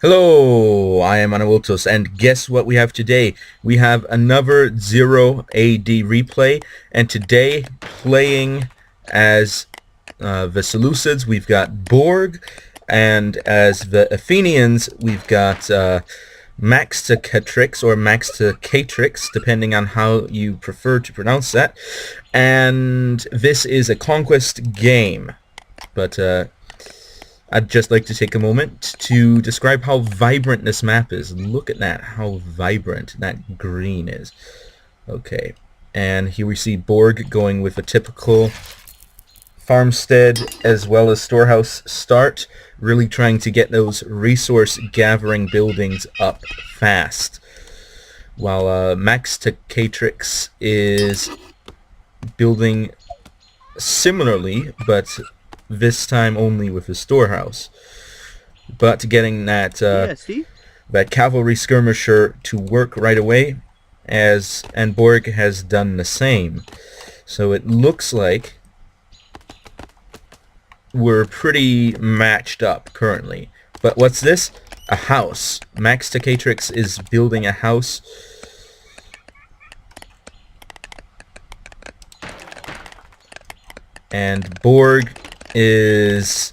Hello, I am Anavultus, and guess what we have today? We have another 0 AD replay, and today, playing as the Seleucids, we've got Borg, and as the Athenians, we've got Maxticatrix, or Maxticatrix, depending on how you prefer to pronounce that. And this is a conquest game, but I'd just like to take a moment to describe how vibrant this map is. Look at that, how vibrant that green is. Okay, and here we see Borg going with a typical farmstead as well as storehouse start, really trying to get those resource gathering buildings up fast. While Maxticatrix is building similarly, but this time only with a storehouse, but getting that that cavalry skirmisher to work right away, and Borg has done the same. So it looks like we're pretty matched up currently. But what's this? A house. Maxticatrix is building a house. And Borg is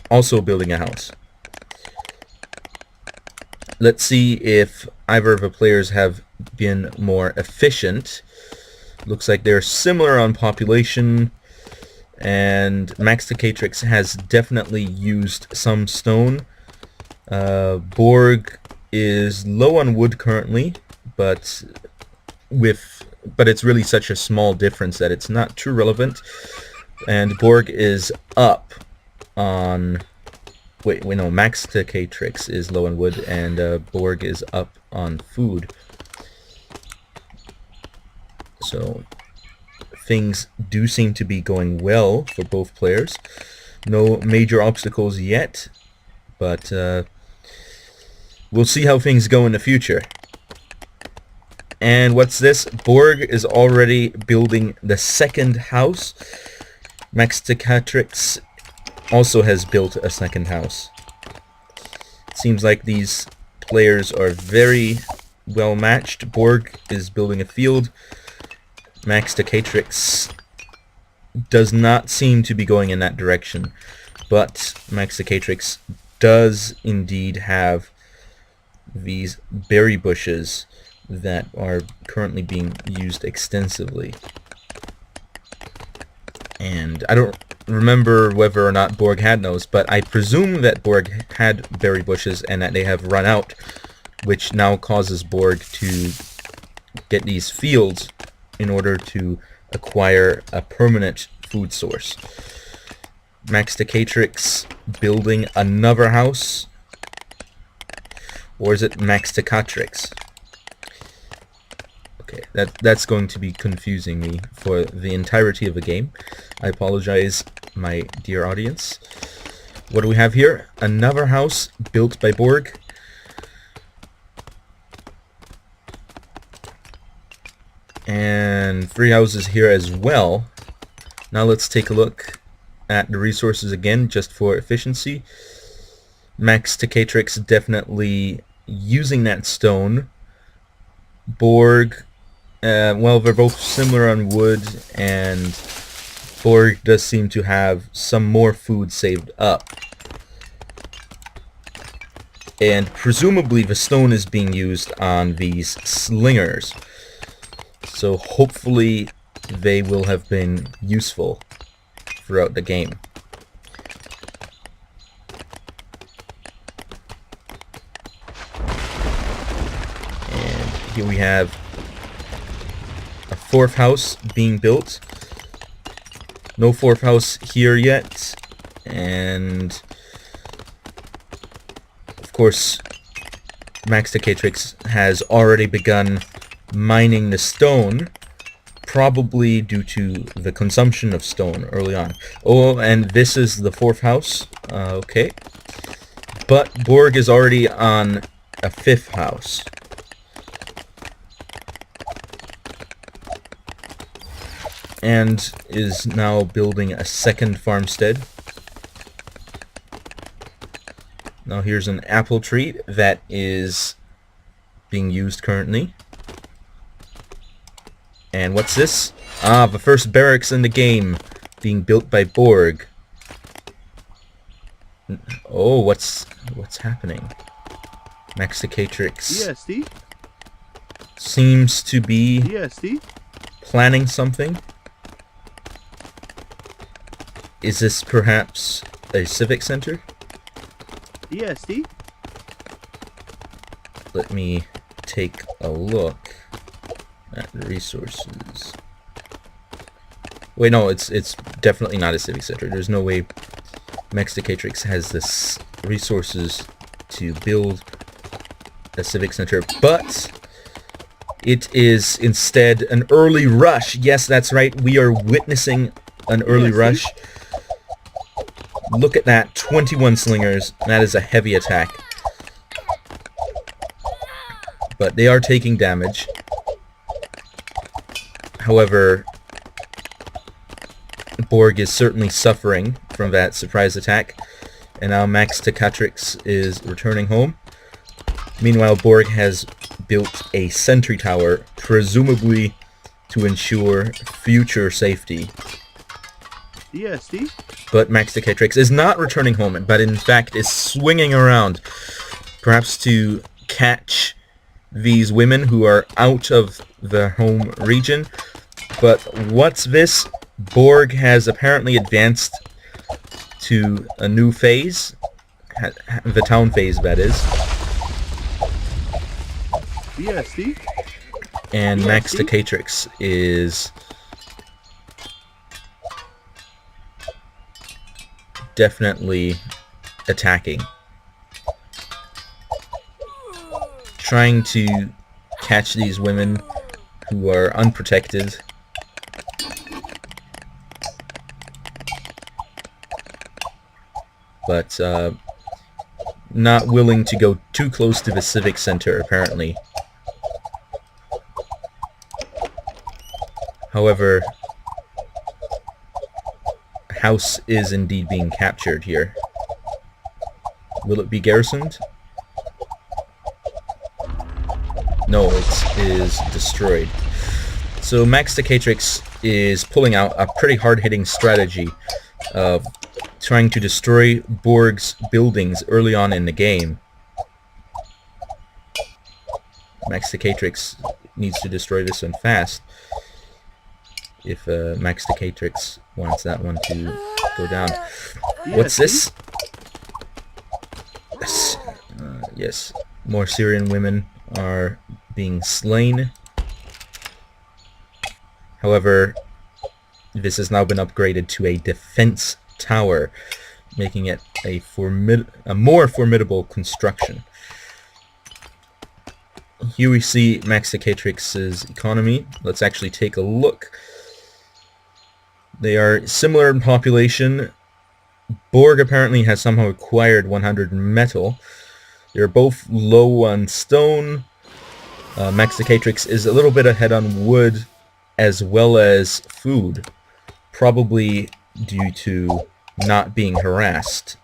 also building a house. Let's see if either of the players have been more efficient. Looks like they're similar on population, and Maxticatrix has definitely used some stone. Borg is low on wood currently, but it's really such a small difference that it's not too relevant. And Borg is up on... Wait, no, Maxticatrix is low on wood, and Borg is up on food. So things do seem to be going well for both players. No major obstacles yet, but we'll see how things go in the future. And what's this? Borg is already building the second house. Maxticatrix also has built a second house. It seems like these players are very well matched. Borg is building a field. Maxticatrix does not seem to be going in that direction, but Maxticatrix does indeed have these berry bushes that are currently being used extensively. And I don't remember whether or not Borg had those, but I presume that Borg had berry bushes and that they have run out, which now causes Borg to get these fields in order to acquire a permanent food source. Maxticatrix building another house, or is it Maxticatrix? Okay, that's going to be confusing me for the entirety of the game. I apologize, my dear audience. What do we have here? Another house built by Borg. And 3 houses here as well. Now let's take a look at the resources again, just for efficiency. Maxticatrix definitely using that stone. Borg, well, they're both similar on wood, and Borg does seem to have some more food saved up. And presumably the stone is being used on these slingers. So hopefully they will have been useful throughout the game. And here we have a 4th house being built. No 4th house here yet. And of course Maxticatrix has already begun mining the stone, probably due to the consumption of stone early on. Oh, and this is the 4th house. Okay. But Borg is already on a 5th house. And is now building a second farmstead. Now here's an apple tree that is being used currently. And what's this? Ah, the first barracks in the game being built by Borg. Oh, what's happening? Maxicatrix ESD? seems to be ESD? planning something. Is this perhaps a civic center? ESD? Let me take a look at the resources. Wait, no, it's definitely not a civic center. There's no way Maxicatrix has this resources to build a civic center, but it is instead an early rush. Yes, that's right. We are witnessing an early rush. Look at that, 21 slingers. That is a heavy attack. But they are taking damage. However, Borg is certainly suffering from that surprise attack. And now Maxicatrix is returning home. Meanwhile, Borg has built a sentry tower, presumably to ensure future safety. ESD? But Maxicatrix is not returning home, but in fact is swinging around, perhaps to catch these women who are out of the home region. But what's this? Borg has apparently advanced to a new phase, the town phase, that is. ESD? And Maxicatrix is definitely attacking, trying to catch these women who are unprotected. But not willing to go too close to the civic center, apparently. However, a house is indeed being captured here. Will it be garrisoned? No, it is destroyed. So Maxicatrix is pulling out a pretty hard-hitting strategy of trying to destroy Borg's buildings early on in the game. Maxicatrix needs to destroy this one fast if Maxicatrix wants that one to go down. What's this? Yes, yes. More Syrian women are being slain. However, this has now been upgraded to a defense tower, making it a more formidable construction. Here we see Maxicatrix's economy. Let's actually take a look. They are similar in population. Borg apparently has somehow acquired 100 metal. They're both low on stone. Maxicatrix is a little bit ahead on wood as well as food, probably due to not being harassed.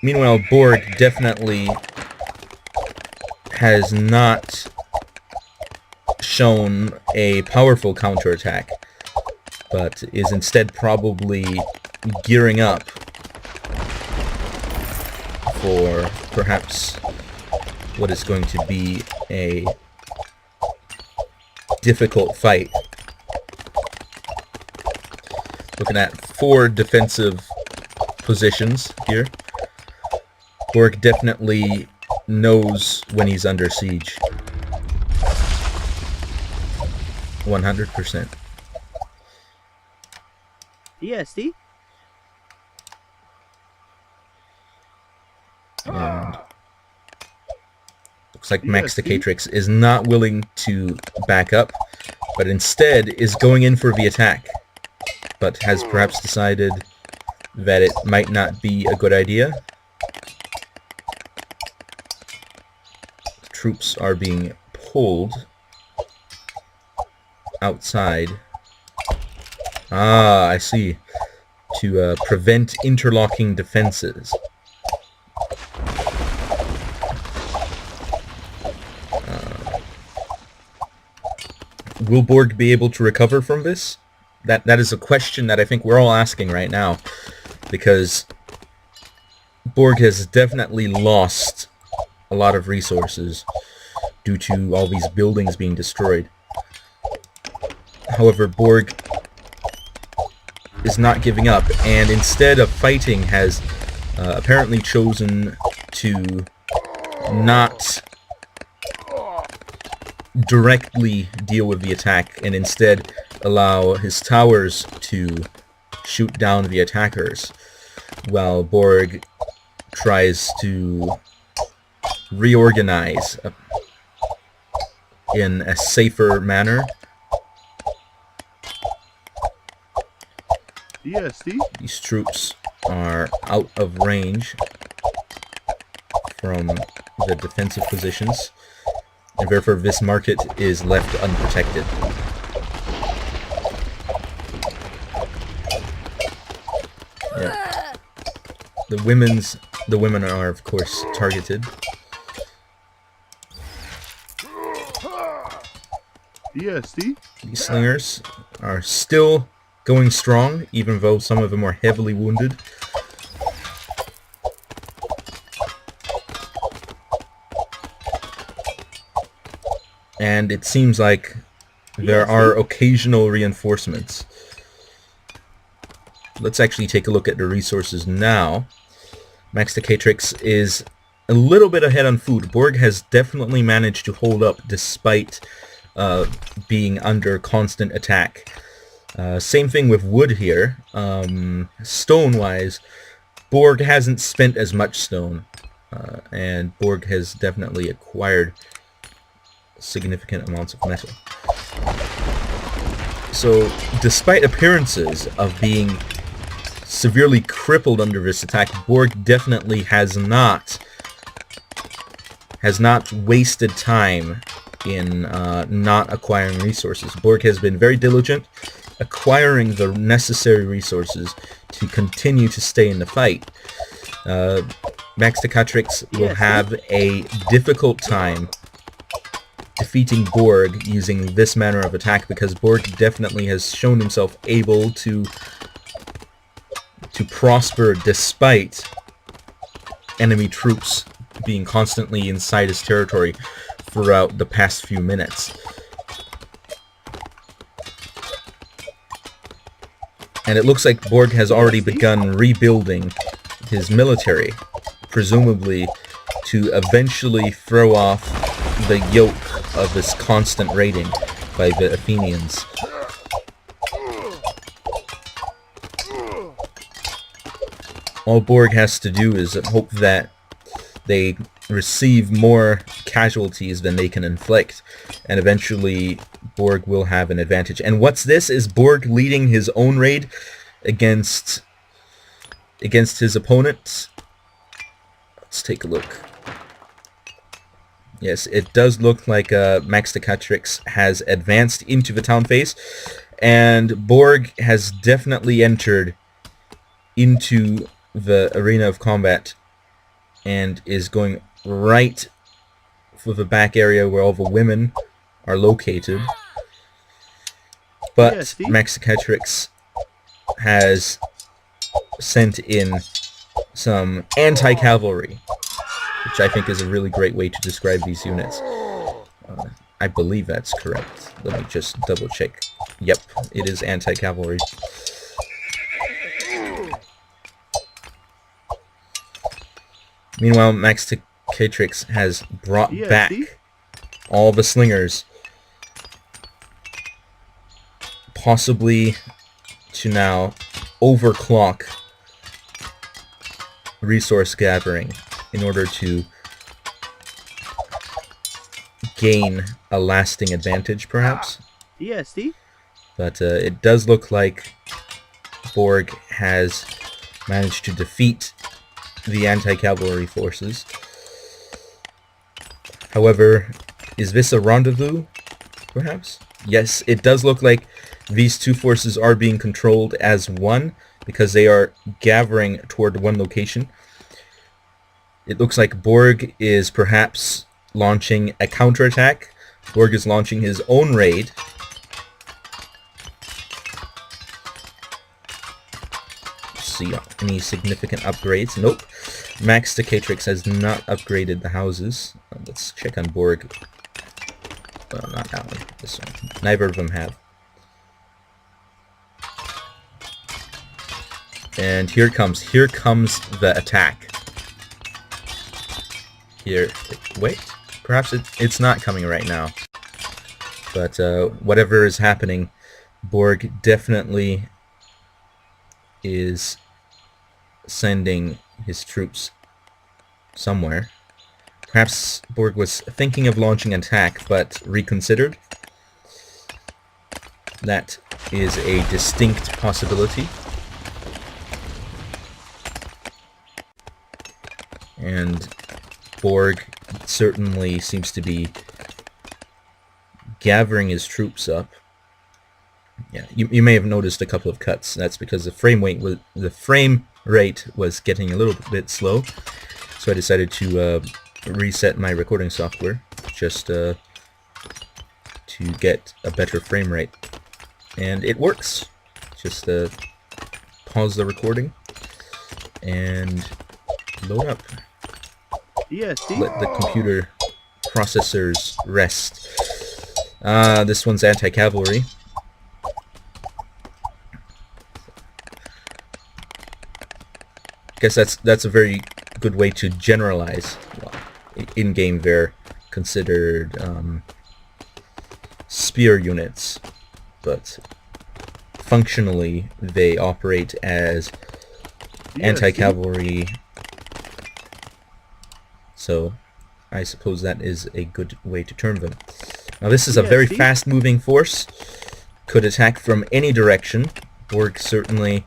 Meanwhile, Borg definitely has not shown a powerful counterattack, but is instead probably gearing up for perhaps what is going to be a difficult fight. Looking at 4 defensive positions here. Borg definitely knows when he's under siege. 100%. ESD? And looks like Maxicatrix is not willing to back up, but instead is going in for the attack, but has perhaps decided that it might not be a good idea. Troops are being pulled outside. Ah, I see. to prevent interlocking defenses. Will Borg be able to recover from this? That is a question that I think we're all asking right now, because Borg has definitely lost a lot of resources due to all these buildings being destroyed. However, Borg is not giving up, and instead of fighting has apparently chosen to not directly deal with the attack and instead allow his towers to shoot down the attackers, while Borg tries to reorganize in a safer manner. DSD? These troops are out of range from the defensive positions, and therefore this market is left unprotected. Yeah. The women are of course targeted. DSD? These slingers are still going strong, even though some of them are heavily wounded. And it seems like there are occasional reinforcements. Let's actually take a look at the resources now. Max Decatrix is a little bit ahead on food. Borg has definitely managed to hold up despite being under constant attack. Same thing with wood here. Stone-wise, Borg hasn't spent as much stone, and Borg has definitely acquired significant amounts of metal. So, despite appearances of being severely crippled under this attack, Borg definitely has not wasted time in not acquiring resources. Borg has been very diligent, acquiring the necessary resources to continue to stay in the fight. Max Decatrix will have a difficult time defeating Borg using this manner of attack, because Borg definitely has shown himself able to prosper despite enemy troops being constantly inside his territory throughout the past few minutes. And it looks like Borg has already begun rebuilding his military, presumably to eventually throw off the yoke of this constant raiding by the Athenians. All Borg has to do is hope that they receive more casualties than they can inflict, and eventually Borg will have an advantage. And what's this? Is Borg leading his own raid against his opponents? Let's take a look. Yes, it does look like Max Decatrix has advanced into the town face, and Borg has definitely entered into the arena of combat and is going right for the back area where all the women are located. But Max Decatrix has sent in some anti-cavalry, which I think is a really great way to describe these units. I believe that's correct. Let me just double check. Yep, it is anti-cavalry. Meanwhile, Max Decatrix has brought back all the slingers, possibly to now overclock resource gathering in order to gain a lasting advantage, perhaps. DSD? But it does look like Borg has managed to defeat the anti-cavalry forces. However, is this a rendezvous, perhaps? Yes, it does look like these two forces are being controlled as one, because they are gathering toward one location. It looks like Borg is perhaps launching a counterattack. Borg is launching his own raid. See any significant upgrades? Nope. Max Decatrix has not upgraded the houses. Let's check on Borg. Well, not that one. This one. Neither of them have. And here comes the attack. Here, wait. Perhaps it's not coming right now. But whatever is happening, Borg definitely is sending his troops somewhere. Perhaps Borg was thinking of launching an attack, but reconsidered. That is a distinct possibility. And Borg certainly seems to be gathering his troops up. Yeah, you may have noticed a couple of cuts. That's because the frame rate was getting a little bit slow, so I decided to reset my recording software just to get a better frame rate, and it works. Just pause the recording and load up. ESD. Let the computer processors rest. This one's anti-cavalry. Guess that's a very good way to generalize. Well, in-game they're considered spear units, but functionally they operate as anti-cavalry. So I suppose that is a good way to term them. Now this is a very fast-moving force. Could attack from any direction. Borg certainly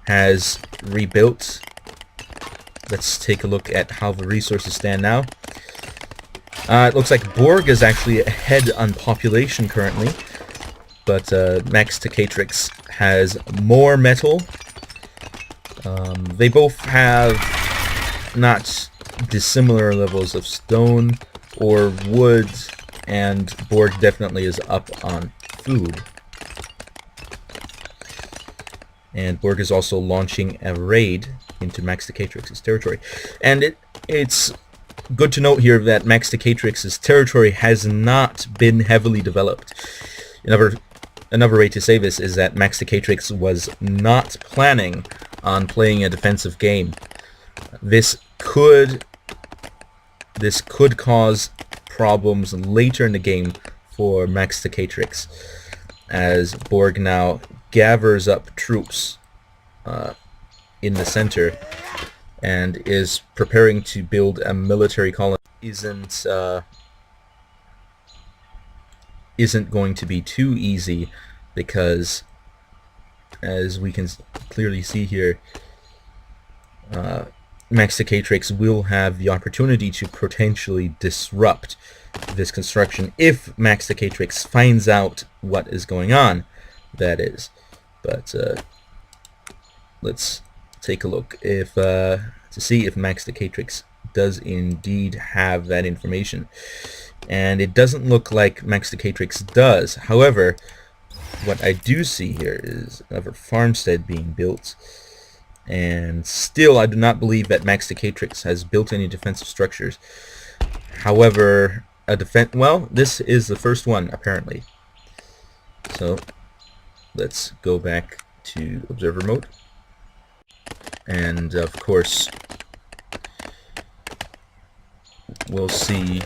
has rebuilt. Let's take a look at how the resources stand now. It looks like Borg is actually ahead on population currently, but Max Decatrix has more metal. They both have not dissimilar levels of stone or wood, and Borg definitely is up on food. And Borg is also launching a raid into Max Decatrix's territory. And it's good to note here that Max Decatrix's territory has not been heavily developed. Another way to say this is that Max Decatrix was not planning on playing a defensive game. This could cause problems later in the game for Max Decatrix, as Borg now gathers up troops in the center and is preparing to build a military colony. Isn't going to be too easy, because as we can clearly see here, Max Decatrix will have the opportunity to potentially disrupt this construction if Max Decatrix finds out what is going on, that is. But let's take a look to see if Max Decatrix does indeed have that information. And it doesn't look like Max Decatrix does. However, what I do see here is another farmstead being built. And still, I do not believe that Max Decatrix has built any defensive structures. However, well, this is the first one, apparently. So, let's go back to observer mode. And, of course, we'll see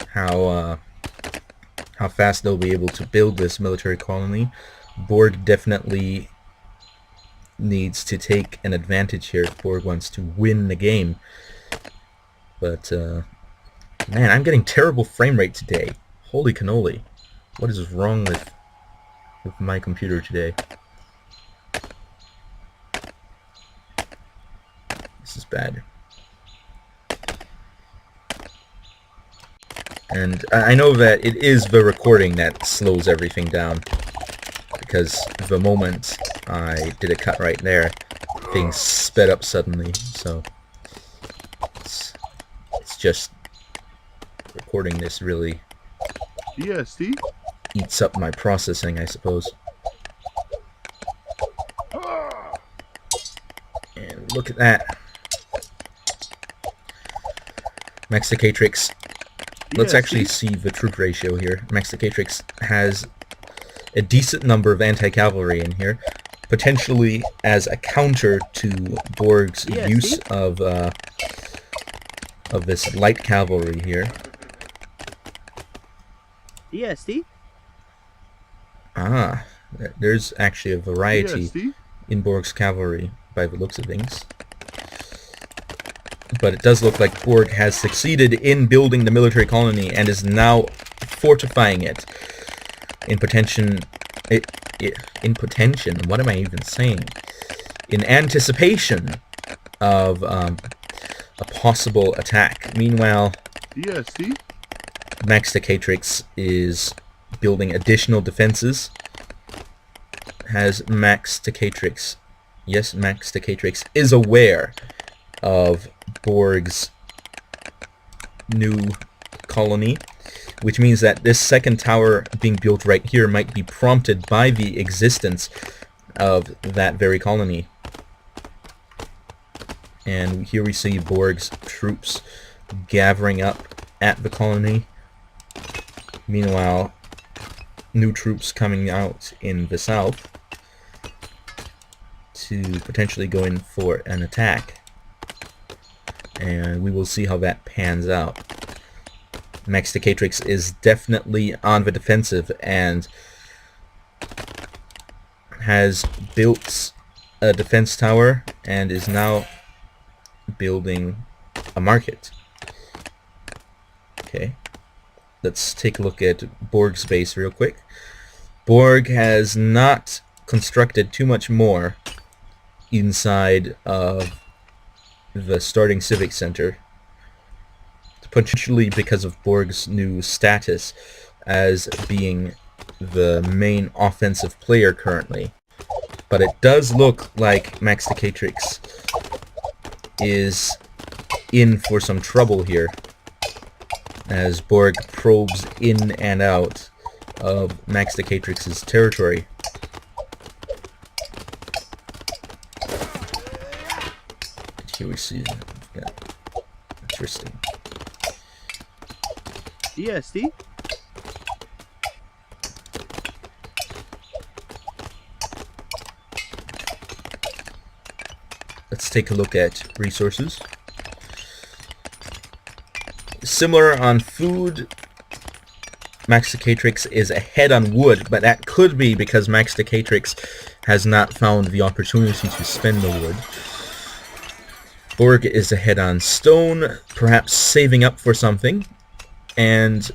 how fast they'll be able to build this military colony. Borg definitely needs to take an advantage here if Borg wants to win the game. But man, I'm getting terrible frame rate today. Holy cannoli. What is wrong with my computer today? This is bad. And I know that it is the recording that slows everything down, because the moment I did a cut right there, things sped up suddenly, so it's just recording this really Yes, see? eats up my processing, I suppose. And look at that. Mexicatrix. Let's actually see the troop ratio here. Mexicatrix has a decent number of anti-cavalry in here, potentially as a counter to Borg's use of this light cavalry here. Yes, see? Ah, there's actually a variety in Borg's cavalry by the looks of things. But it does look like Borg has succeeded in building the military colony and is now fortifying it in potention. What am I even saying? In anticipation of a possible attack. Meanwhile, Mexicatrix is building additional defenses. Has Mexicatrix? Yes, Mexicatrix is aware of Borg's new colony, which means that this second tower being built right here might be prompted by the existence of that very colony. And here we see Borg's troops gathering up at the colony. Meanwhile, new troops coming out in the south to potentially go in for an attack. And we will see how that pans out. Mexicatrix is definitely on the defensive and has built a defense tower and is now building a market. Okay, let's take a look at Borg's base real quick. Borg has not constructed too much more inside of the starting civic center, potentially because of Borg's new status as being the main offensive player currently. But it does look like Mexicatrix is in for some trouble here as Borg probes in and out of Mexicatrix's territory. Here we see, yeah, interesting. Yes, see? Let's take a look at resources. Similar on food, Mexicatrix is ahead on wood, but that could be because Mexicatrix has not found the opportunity to spend the wood. Borg is ahead on stone, perhaps saving up for something. And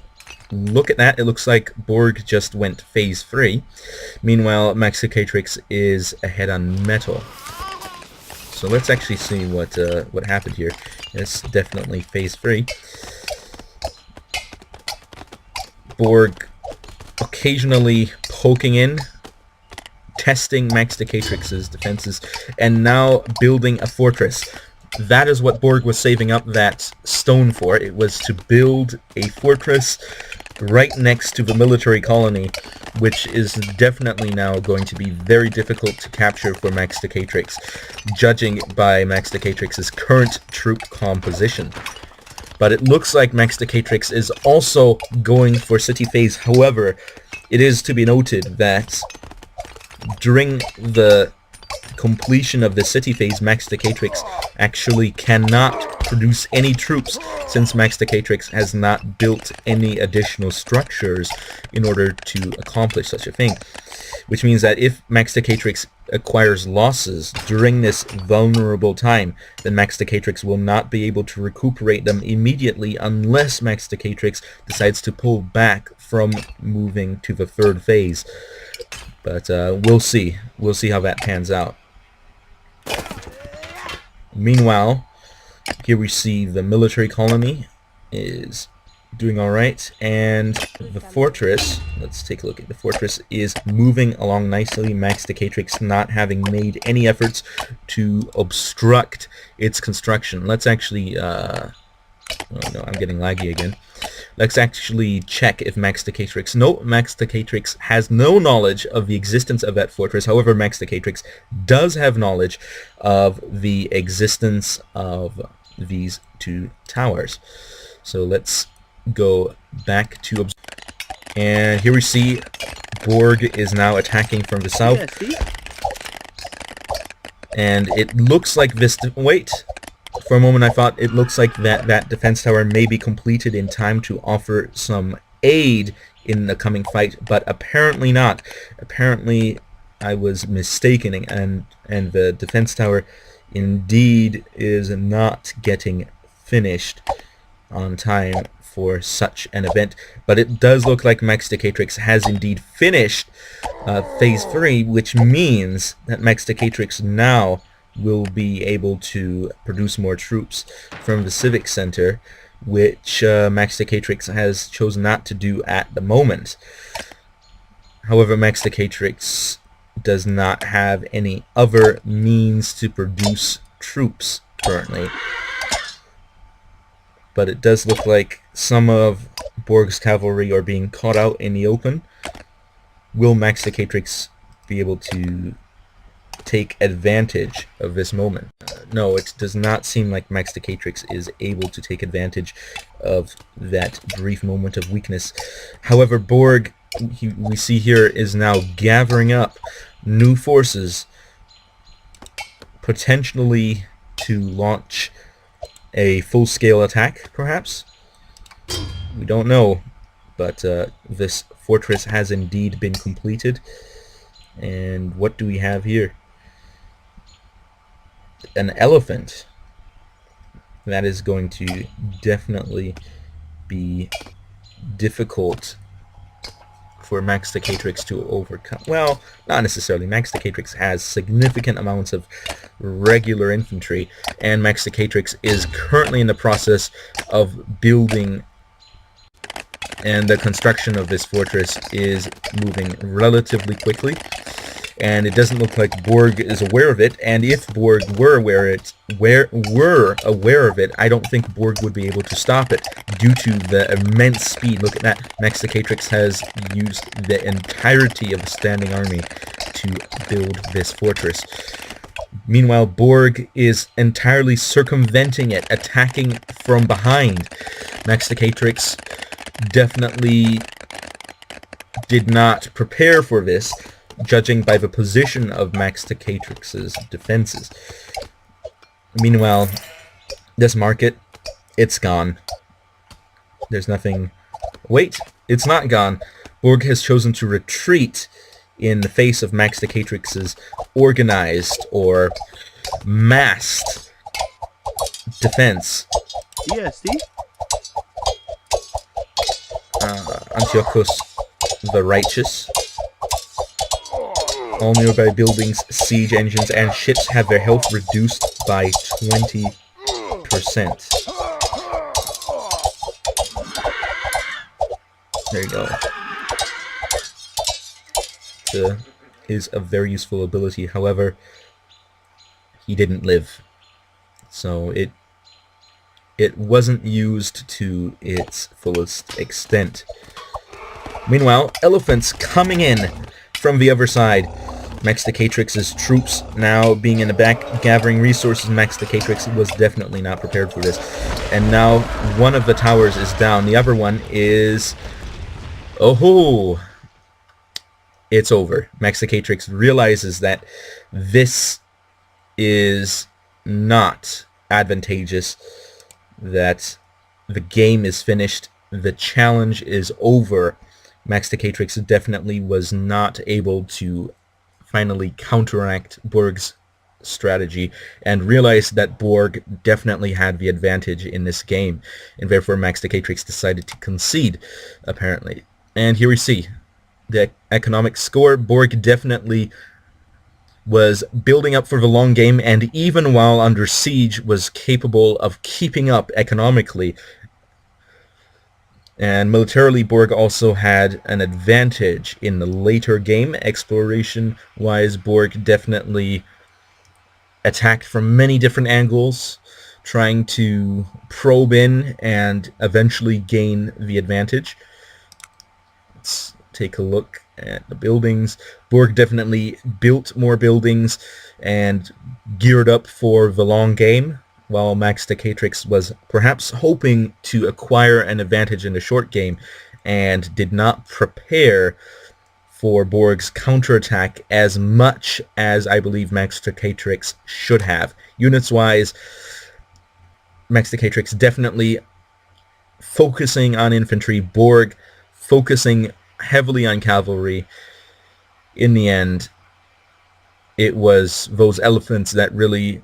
look at that, it looks like Borg just went phase 3. Meanwhile, Mexicatrix is ahead on metal. So let's actually see what happened here. It's definitely phase 3. Borg occasionally poking in, testing Mexicatrix's defenses, and now building a fortress. That is what Borg was saving up that stone for. It was to build a fortress right next to the military colony, which is definitely now going to be very difficult to capture for Mexicatrix, judging by Mexicatrix's current troop composition. But it looks like Mexicatrix is also going for city phase. However, it is to be noted that during the completion of the city phase, Mexicatrix actually cannot produce any troops since Mexicatrix has not built any additional structures in order to accomplish such a thing. Which means that if Mexicatrix acquires losses during this vulnerable time, then Mexicatrix will not be able to recuperate them immediately unless Mexicatrix decides to pull back from moving to the third phase. But we'll see. We'll see how that pans out. Meanwhile, here we see the military colony is doing all right, and the fortress, let's take a look at the fortress, is moving along nicely. Max Decatrix not having made any efforts to obstruct its construction. Let's actually, oh no, I'm getting laggy again. Let's actually check if Max Decatrix, no, Max Decatrix has no knowledge of the existence of that fortress. However, Max Decatrix does have knowledge of the existence of these two towers. So let's go back to and here we see Borg is now attacking from the south. Yeah, see? And it looks like this, wait, for a moment I thought it looks like that defense tower may be completed in time to offer some aid in the coming fight, but apparently not. Apparently I was mistaken, and the defense tower indeed is not getting finished on time for such an event. But it does look like Max Decatrix has indeed finished Phase 3, which means that Max Decatrix now will be able to produce more troops from the Civic Center, which Max Decatrix has chosen not to do at the moment. However, Max Decatrix does not have any other means to produce troops currently. But it does look like some of Borg's cavalry are being caught out in the open. Will Max Decatrix be able to take advantage of this moment? No, it does not seem like Max Decatrix is able to take advantage of that brief moment of weakness. However, Borg, we see here, is now gathering up new forces, potentially to launch a full-scale attack, perhaps? We don't know, but this fortress has indeed been completed. And what do we have here? An elephant. That is going to definitely be difficult for Max Decatrix to overcome. Well, not necessarily. Max Decatrix has significant amounts of regular infantry, and Max Decatrix is currently in the process of building, and the construction of this fortress is moving relatively quickly. And it doesn't look like Borg is aware of it, and if Borg were aware of it, I don't think Borg would be able to stop it due to the immense speed. Look at that. Max Decatrix has used the entirety of the standing army to build this fortress. Meanwhile, Borg is entirely circumventing it, attacking from behind. Max Decatrix definitely did not prepare for this, judging by the position of Max Decatrix's defenses. Meanwhile, this market, it's gone. There's nothing... Wait, it's not gone. Borg has chosen to retreat in the face of Max Decatrix's organized or massed defense. ESD? Antiochus the Righteous. All nearby buildings, siege engines, and ships have their health reduced by 20%. There you go. Is a very useful ability. However, he didn't live, so it wasn't used to its fullest extent. Meanwhile, elephants coming in from the other side. Max Decatrix's troops now being in the back, gathering resources. Max Decatrix was definitely not prepared for this. And now one of the towers is down. The other one is... Oh-ho! It's over. Max Decatrix realizes that this is not advantageous, that the game is finished, the challenge is over. Max Decatrix definitely was not able to finally counteract Borg's strategy and realized that Borg definitely had the advantage in this game, and therefore Max Decatrix decided to concede, apparently. And here we see the economic score. Borg definitely was building up for the long game, and even while under siege was capable of keeping up economically. And militarily, Borg also had an advantage in the later game. Exploration-wise, Borg definitely attacked from many different angles, trying to probe in and eventually gain the advantage. Let's take a look at the buildings. Borg definitely built more buildings and geared up for the long game, while Max Decatrix was perhaps hoping to acquire an advantage in the short game and did not prepare for Borg's counterattack as much as I believe Max Decatrix should have. Units-wise, Max Decatrix definitely focusing on infantry, Borg focusing heavily on cavalry. In the end, it was those elephants that really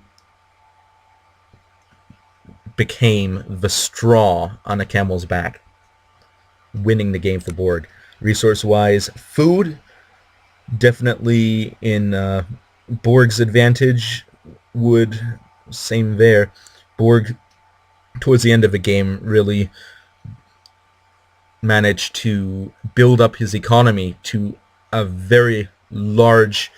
became the straw on a camel's back, winning the game for Borg. Resource-wise, food definitely in Borg's advantage. Wood, same there. Borg, towards the end of the game, really managed to build up his economy to a very large,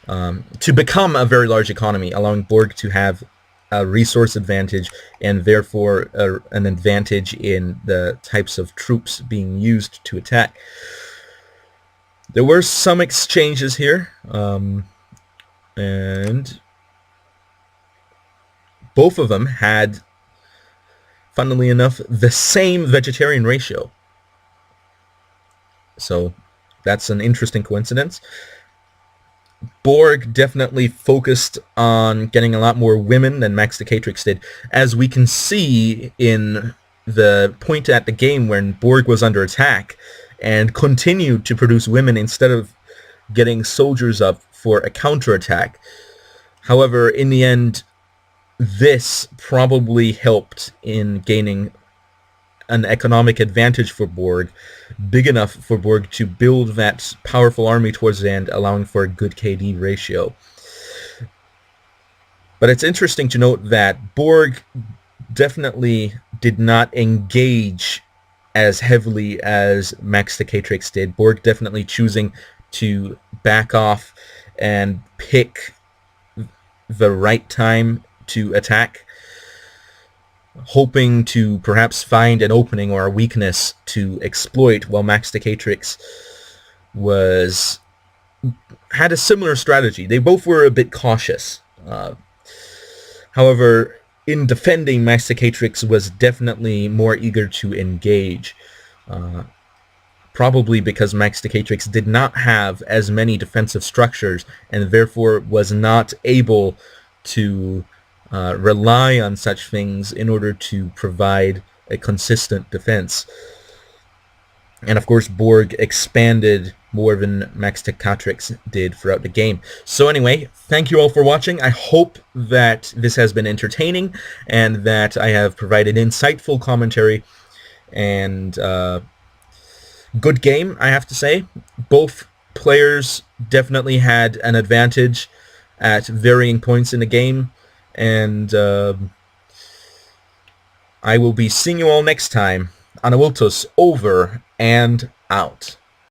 to become a very large economy, allowing Borg to have a resource advantage and therefore an advantage in the types of troops being used to attack. There were some exchanges here, and both of them had, funnily enough, the same vegetarian ratio. So that's an interesting coincidence. Borg definitely focused on getting a lot more women than Max Decatrix did, as we can see in the point at the game when Borg was under attack and continued to produce women instead of getting soldiers up for a counterattack. However, in the end, this probably helped in gaining an economic advantage for Borg, big enough for Borg to build that powerful army towards the end, allowing for a good KD ratio. But it's interesting to note that Borg definitely did not engage as heavily as Max Decatrix did. Borg definitely choosing to back off and pick the right time to attack, hoping to perhaps find an opening or a weakness to exploit, while Max Decatrix had a similar strategy. They both were a bit cautious. However, in defending, Max Decatrix was definitely more eager to engage, probably because Max Decatrix did not have as many defensive structures and therefore was not able to rely on such things in order to provide a consistent defense. And of course, Borg expanded more than Max Decatrix did throughout the game. So anyway, thank you all for watching. I hope that this has been entertaining and that I have provided insightful commentary and good game, I have to say. Both players definitely had an advantage at varying points in the game. And I will be seeing you all next time. Anavultus over and out.